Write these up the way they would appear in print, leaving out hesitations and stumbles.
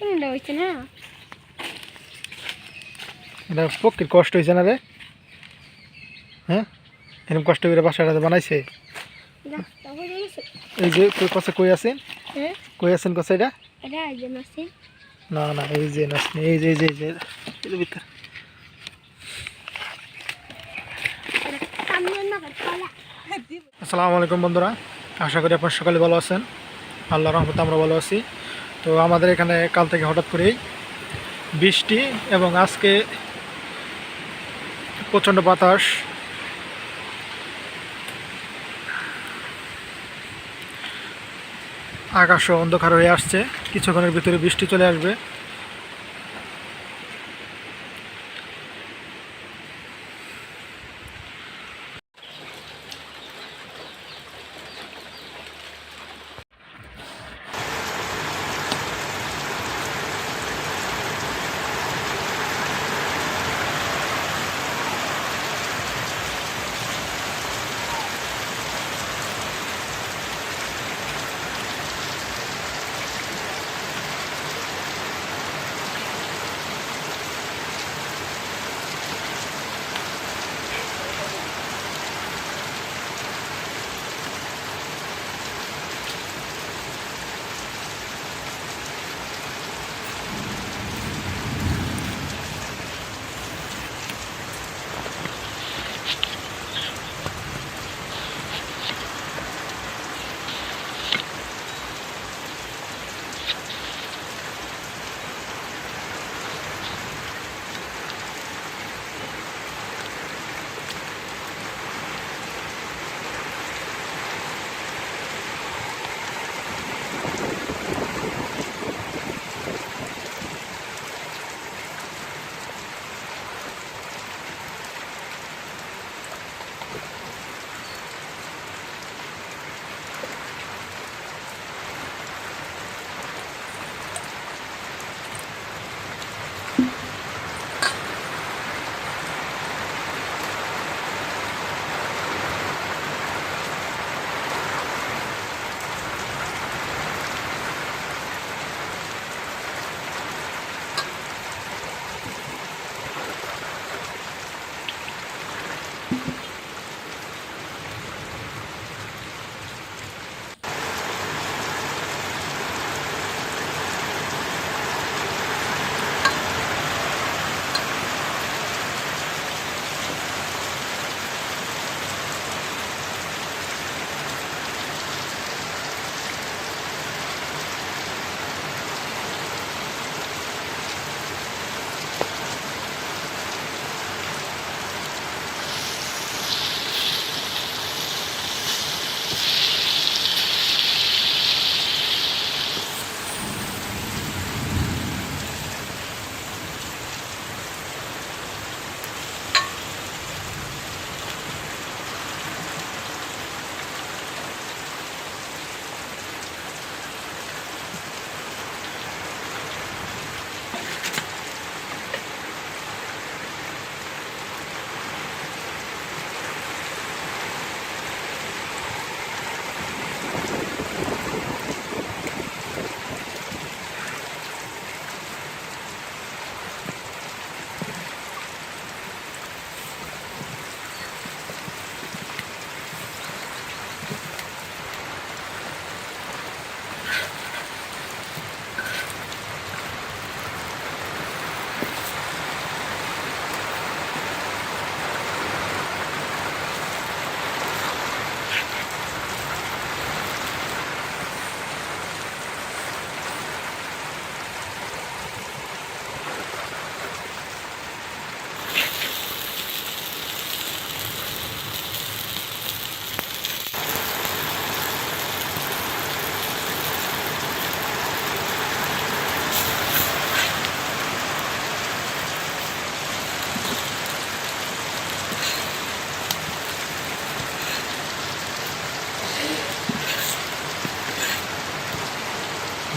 ঠান্ডা হইছে না এটা পক্ষের কষ্ট হয়েছে না রে হ্যাঁ এরকম কষ্ট করে বাসাটা বানাইছে এই যে কষা কই আছেন কই আছেন কষা এটা না না এই যে নাসনি এই যে এর ভিতর আসসালামু আলাইকুম বন্ধুরা আশা করি আপনারা সকালে ভালো আছেন আল্লাহর রহমতে আমরা ভালো আছি তো আমাদের এখানে কাল থেকে হঠাৎ করেই বৃষ্টি এবং আজকে প্রচণ্ড বাতাস আকাশও অন্ধকার হয়ে আসছে কিছুক্ষণের ভিতরে বৃষ্টি চলে আসবে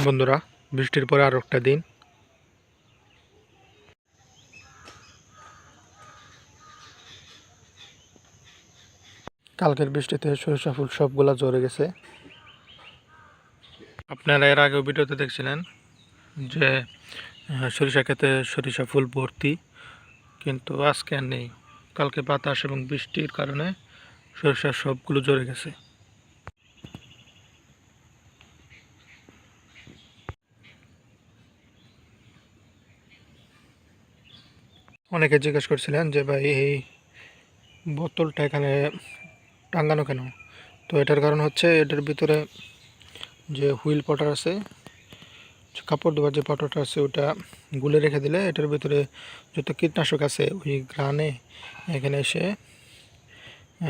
বন্ধুরা বৃষ্টির পরে আরও একটা দিন কালকের বৃষ্টিতে সরিষা ফুল সবগুলা ঝরে গেছে আপনারা এর আগেও ভিডিওতে দেখছিলেন যে সরিষা ক্ষেতে সরিষা ফুল ভর্তি, কিন্তু আজকে আর নেই। কালকে বাতাস এবং বৃষ্টির কারণে সরিষার সবগুলো ঝরে গেছে। অনেকে জিজ্ঞেস করছিলেন যে ভাই এই বোতলটা এখানে টাঙ্গানো কেন? তো এটার কারণ হচ্ছে এটার ভিতরে যে হুইল পটার আছে, কাপড় ধোয়ার যে পাউডারটা আছে ওটা গুলে রেখে দিলে এটার ভিতরে যত কীটনাশক আছে ওই ঘ্রাণে এখানে এসে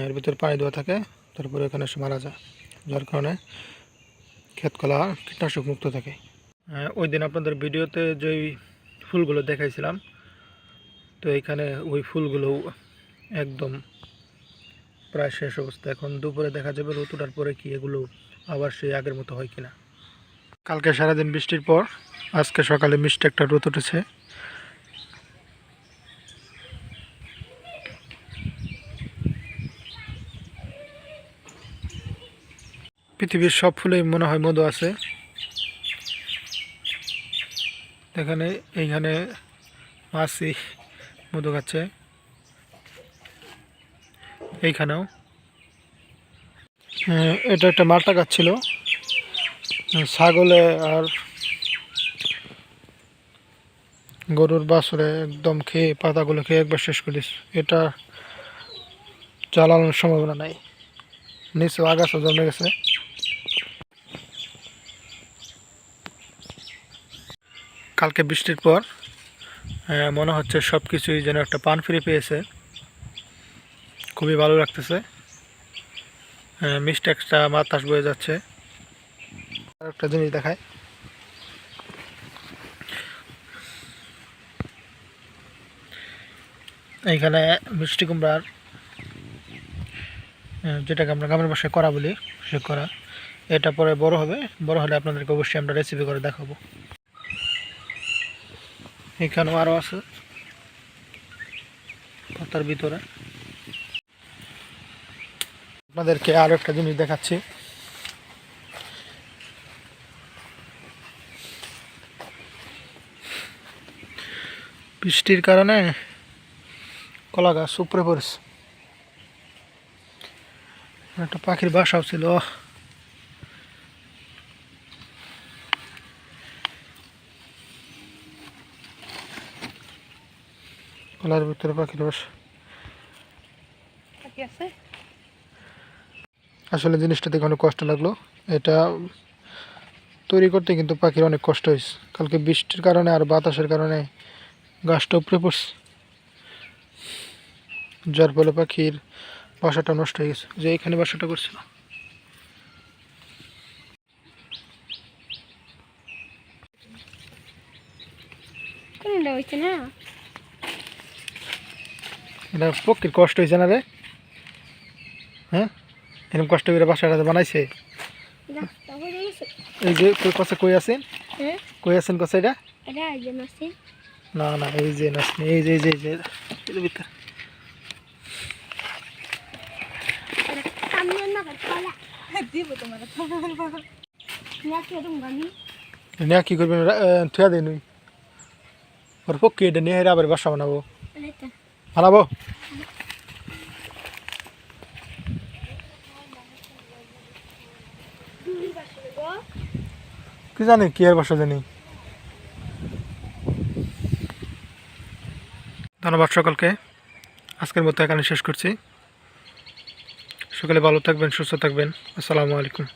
এর ভিতরে পানি দেওয়া থাকে, তারপরে এখানে এসে মারা যায়, যার কারণে ক্ষেতকলা কীটনাশক মুক্ত থাকে। ওই দিন আপনাদের ভিডিওতে যেই ফুলগুলো দেখাইছিলাম, তো এইখানে ওই ফুলগুলো একদম প্রায় শেষ অবস্থা। এখন দুপুরে দেখা যাবে রোদ ওঠার পরে কি এগুলো আবার সেই আগের মতো হয় কিনা। কালকে সারাদিন বৃষ্টির পর আজকে সকালে মিষ্টি একটা রোদ উঠেছে। পৃথিবীর সব ফুলেই মনে হয় মধু আছে। এইখানে মাছি মধু খাচ্ছে, এইখানেও। এটা একটা মালটা গাছ ছিল, ছাগলে আর গরুর বাছুরে একদম খেয়ে পাতাগুলো খেয়ে একবার শেষ করে দিস। এটা জ্বালানোর সম্ভাবনা নাই, নিচে আগাছা জমে গেছে। কালকে বৃষ্টির পর মনে হচ্ছে সব কিছুই যেন একটা পান ফিরে পেয়েছে, খুবই ভালো লাগতেছে। মিষ্টি একটা বাতাস বয়ে যাচ্ছে। আর একটা জিনিস দেখায়, এইখানে মিষ্টি কুমড়ার যেটাকে আমরা গ্রামের ভাষায় করা বলি, সে করা, এটা পরে বড় হবে। বড় হলে আপনাদেরকে অবশ্যই আমরা রেসিপি করে দেখাবো। এখানেও আরও আছে পাতার ভিতরে। আপনাদেরকে আরও একটা জিনিস দেখাচ্ছি। বৃষ্টির কারণে কলা গাছ উপরে পড়েছে। একটা পাখির বাসাও ছিল, কলার ভিতরে পাখির বাসা। আসলে জিনিসটা দেখে অনেক কষ্ট লাগলো। এটা তৈরি করতে কিন্তু পাখির অনেক কষ্ট হয়েছে। কালকে বৃষ্টির কারণে আর বাতাসের কারণে গাছটা উপরে পড়ছে, যার ফলে পাখির বাসাটা নষ্ট হয়ে গেছে, যে এখানে বাসাটা করছিল। এটা পক্ষীর কষ্ট হয়েছে না রে? হ্যাঁ, এরকম কষ্ট করে বাসাটা বানাইছে। এই যে কষে কই আছেন, কই আছেন কষে এটা? না না, এই যে নাচনি, এই যে এই যে এর ভিতরে কি করবেন? থুয়া দিন ওর পক্ষে এটা নিয়ে আবার বাসা বানাবো, বানাবো। কি জানি কি আর বাসা জানি। ধন্যবাদ সকলকে, আজকের মতো এখানে শেষ করছি। সকলে ভালো থাকবেন, সুস্থ থাকবেন। আসসালামু আলাইকুম।